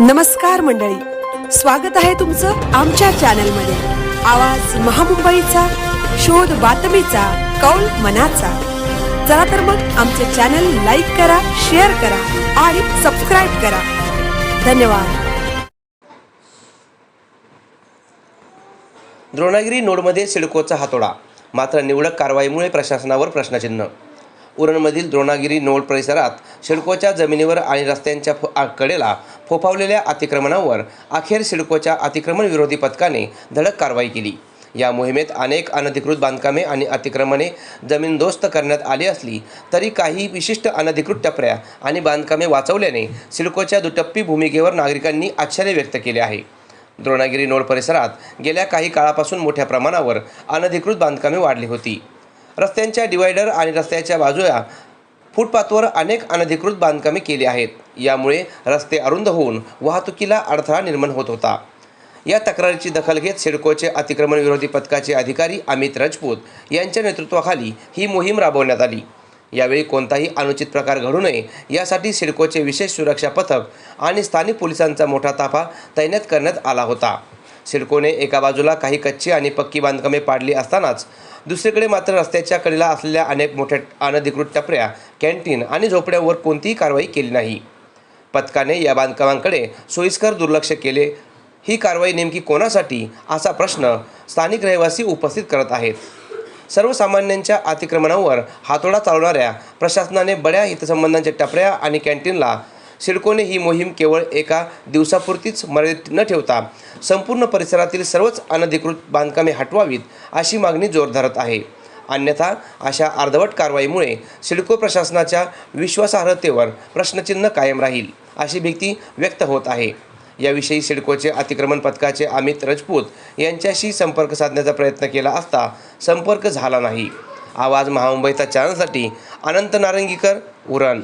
नमस्कार मंडळी, स्वागत आहे तुमचं आमच्या चॅनलमध्ये। आवाज महामुंबईचा, शोध बातमीचा, कौल मनाचा। चला तर मग आमचे चॅनल लाईक करा, शेअर करा आणि सबस्क्राइब करा। धन्यवाद। द्रोणागिरी नोडमध्ये सिडकोचा हातोडा, मात्र निवडक कारवाईमुळे प्रशासनावर प्रश्नचिन्ह। उरणमधील द्रोणागिरी नोड परिसरात सिडकोच्या जमिनीवर आणि रस्त्यांच्या कडेला फोफावलेल्या अतिक्रमणावर अखेर सिडकोच्या अतिक्रमण विरोधी पथकाने धडक कारवाई केली। या मोहिमेत अनेक अनधिकृत बांधकामे आणि अतिक्रमणे जमीनदोस्त करण्यात आली असली तरी काही विशिष्ट अनधिकृत टपऱ्या आणि बांधकामे वाचवल्याने सिडकोच्या दुटप्पी भूमिकेवर नागरिकांनी आश्चर्य व्यक्त केले आहे। द्रोणागिरी नोड परिसरात गेल्या काही काळापासून मोठ्या प्रमाणावर अनधिकृत बांधकामे वाढली होती। रस्त्यांच्या डिवायडर आणि रस्त्याच्या बाजूला फुटपाथवर अनेक अनधिकृत बांधकामे केली आहेत। यामुळे रस्ते अरुंद होऊन वाहतुकीला अडथळा निर्माण होत होता। या तक्रारीची दखल घेत सिडकोचे अतिक्रमण विरोधी पथकाचे अधिकारी अमित राजपूत यांच्या नेतृत्वाखाली ही मोहीम राबवण्यात आली। यावेळी कोणताही अनुचित प्रकार घडू नये यासाठी सिडकोचे विशेष सुरक्षा पथक आणि स्थानिक पोलिसांचा मोठा ताफा तैनात करण्यात आला होता। सिडकोने एका बाजूला काही कच्ची आणि पक्की बांधकामे पाडली असतानाच दुसरीकडे मात्र रस्त्याच्या कडेला असलेल्या अनेक मोठ्या अनधिकृत टपऱ्या, कॅन्टीन आणि झोपड्यांवर कोणतीही कारवाई केली नाही। पथकाने या बांधकामांकडे सोयीस्कर दुर्लक्ष केले। ही कारवाई नेमकी कोणासाठी असा प्रश्न स्थानिक रहिवासी उपस्थित करत आहेत। सर्वसामान्यांच्या अतिक्रमणावर हातोडा चालवणाऱ्या प्रशासनाने बड्या हितसंबंधांच्या टपऱ्या आणि कॅन्टीनला सिडकोने ही मोहीम केवळ एका दिवसापुरतीच मर्यादित न ठेवता संपूर्ण परिसरातील सर्वच अनधिकृत बांधकामे हटवावीत अशी मागणी जोर धरत आहे। अन्यथा अशा अर्धवट कारवाईमुळे सिडको प्रशासनाच्या विश्वासार्हतेवर प्रश्नचिन्ह कायम राहील अशी भीती व्यक्त होत आहे। याविषयी सिडकोचे अतिक्रमण पथकाचे अमित राजपूत यांच्याशी संपर्क साधण्याचा प्रयत्न केला असता संपर्क झाला नाही। आवाज महामुंबईचा चॅनलसाठी अनंत नारंगीकर, उरण।